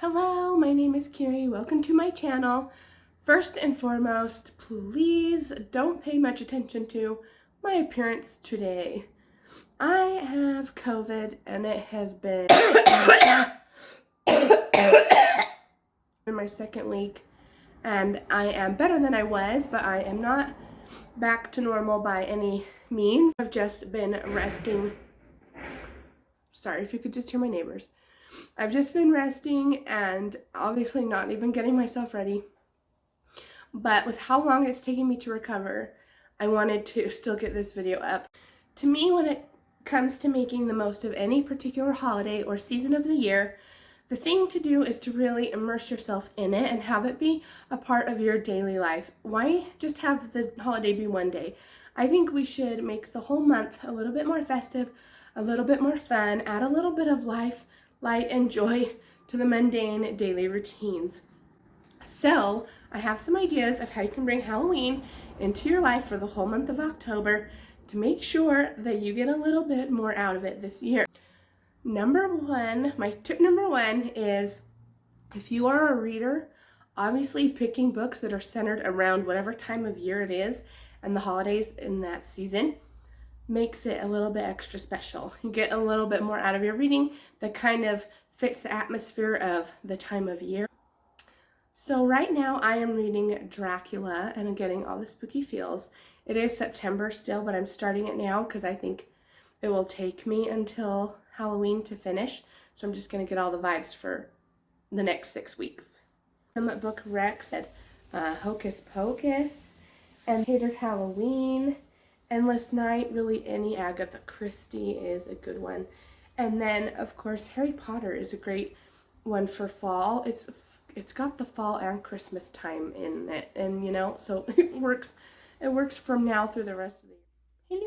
Hello, my name is Kiri. Welcome to my channel. First and foremost, please don't pay much attention to my appearance today. I have COVID and it has been in my second week, and I am better than I was, but I am not back to normal by any means. I've just been resting. Sorry if you could just hear my neighbors. I've just been resting and obviously not even getting myself ready. But with how long it's taking me to recover, I wanted to still get this video up. To me, when it comes to making the most of any particular holiday or season of the year, the thing to do is to really immerse yourself in it and have it be a part of your daily life. Why just have the holiday be one day? I think we should make the whole month a little bit more festive, a little bit more fun, add a little bit of life, light, and joy to the mundane daily routines. So I have some ideas of how you can bring Halloween into your life for the whole month of October to make sure that you get a little bit more out of it this year. My tip number one is, if you are a reader, obviously picking books that are centered around whatever time of year it is and the holidays in that season makes it a little bit extra special. You get a little bit more out of your reading that kind of fits the atmosphere of the time of year. So right now I am reading Dracula and I'm getting all the spooky feels. It is September still, but I'm starting it now because I think it will take me until Halloween to finish. So I'm just going to get all the vibes for the next 6 weeks. Some book Rex said Hocus Pocus and Hated Halloween. Endless Night, really any Agatha Christie is a good one. And then, of course, Harry Potter is a great one for fall. It's got the fall and Christmas time in it, and so it works from now through the rest of the year.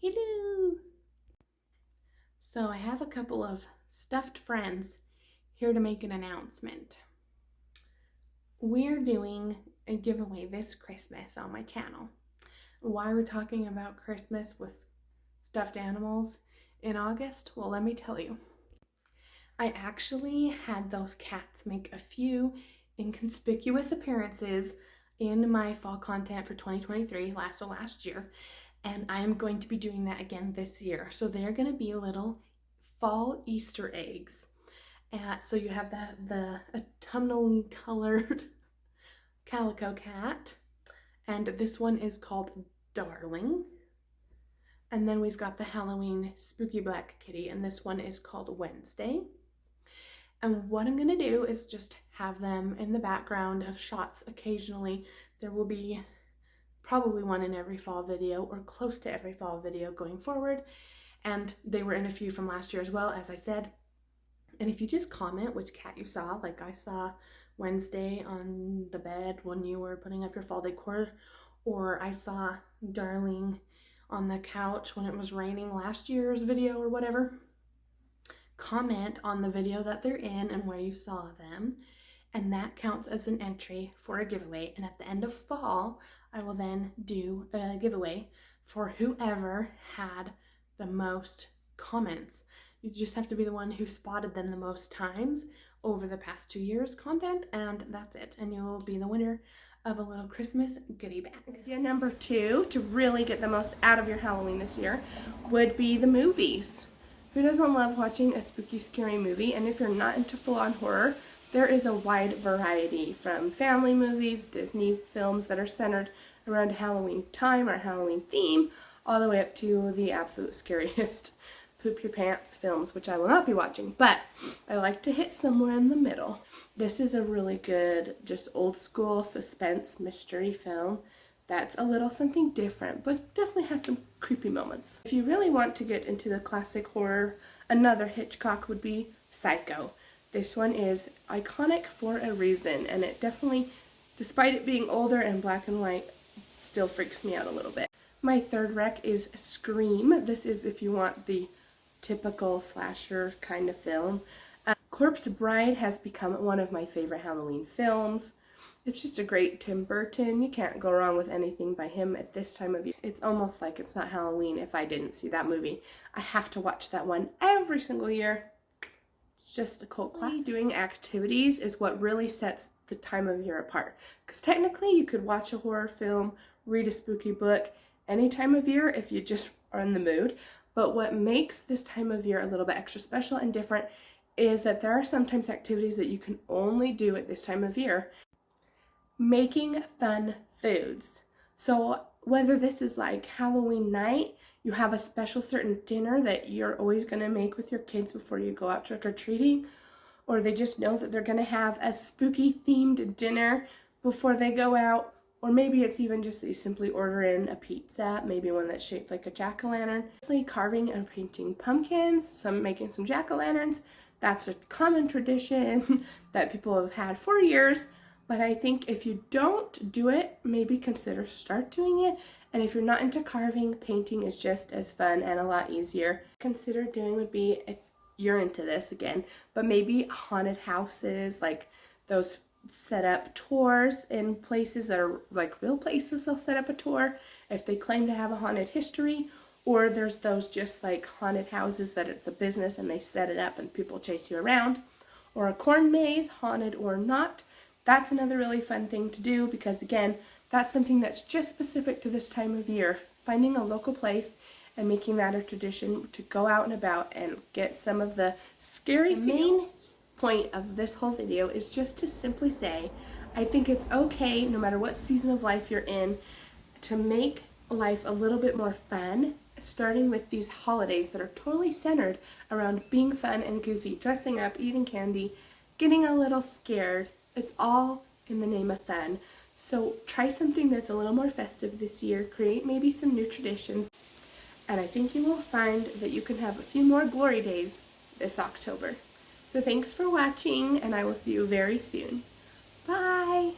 Hello. So I have a couple of stuffed friends here to make an announcement. We're doing a giveaway this Christmas on my channel. Why we're talking about Christmas with stuffed animals in August? Well, let me tell you. I actually had those cats make a few inconspicuous appearances in my fall content for 2023, last year, and I'm going to be doing that again this year. So they're going to be little fall Easter eggs. So you have the autumnally colored calico cat, and this one is called Darling. And then we've got the Halloween spooky black kitty, and this one is called Wednesday. And what I'm gonna do is just have them in the background of shots occasionally. There will be probably one in every fall video or close to every fall video going forward. And they were in a few from last year as well, as I said. And if you just comment which cat you saw, like I saw Wednesday on the bed when you were putting up your fall decor, or I saw Darling on the couch when it was raining last year's video or whatever, comment on the video that they're in and where you saw them, and that counts as an entry for a giveaway. And at the end of fall, I will then do a giveaway for whoever had the most comments. You just have to be the one who spotted them the most times over the past 2 years content, and that's it. And you'll be the winner of a little Christmas goodie bag. Idea number 2 to really get the most out of your Halloween this year would be the movies. Who doesn't love watching a spooky, scary movie? And if you're not into full-on horror, there is a wide variety, from family movies, Disney films that are centered around Halloween time or Halloween theme, all the way up to the absolute scariest poop your pants films, which I will not be watching, but I like to hit somewhere in the middle. This is a really good, just old school suspense mystery film that's a little something different, but definitely has some creepy moments. If you really want to get into the classic horror, another Hitchcock would be Psycho. This one is iconic for a reason, and it definitely, despite it being older and black and white, still freaks me out a little bit. My third rec is Scream. This is if you want the typical slasher kind of film. Corpse Bride has become one of my favorite Halloween films. It's just a great Tim Burton. You can't go wrong with anything by him at this time of year. It's almost like it's not Halloween if I didn't see that movie. I have to watch that one every single year. It's just a cult classic. Doing activities is what really sets the time of year apart. Because technically you could watch a horror film, read a spooky book any time of year if you just are in the mood. But what makes this time of year a little bit extra special and different is that there are sometimes activities that you can only do at this time of year. Making fun foods. So whether this is like Halloween night, you have a special certain dinner that you're always going to make with your kids before you go out trick-or-treating, or they just know that they're going to have a spooky themed dinner before they go out, or maybe it's even just that you simply order in a pizza, maybe one that's shaped like a jack-o'-lantern. Carving and painting pumpkins, making some jack-o'-lanterns. That's a common tradition that people have had for years. But I think if you don't do it, maybe consider start doing it. And if you're not into carving, painting is just as fun and a lot easier. Consider doing would be, if you're into this again, but maybe haunted houses, like those set up tours in places that are like real places. They'll set up a tour if they claim to have a haunted history, or there's those just like haunted houses that it's a business and they set it up and people chase you around, or a corn maze, haunted or not. That's another really fun thing to do because, again, that's something that's just specific to this time of year. Finding a local place and making that a tradition to go out and about and get some of the scary feel. The main point of this whole video is just to simply say, I think it's okay, no matter what season of life you're in, to make life a little bit more fun, starting with these holidays that are totally centered around being fun and goofy, dressing up, eating candy, getting a little scared. It's all in the name of fun. So try something that's a little more festive this year. Create maybe some new traditions. And I think you will find that you can have a few more glory days this October. So thanks for watching, and I will see you very soon. Bye!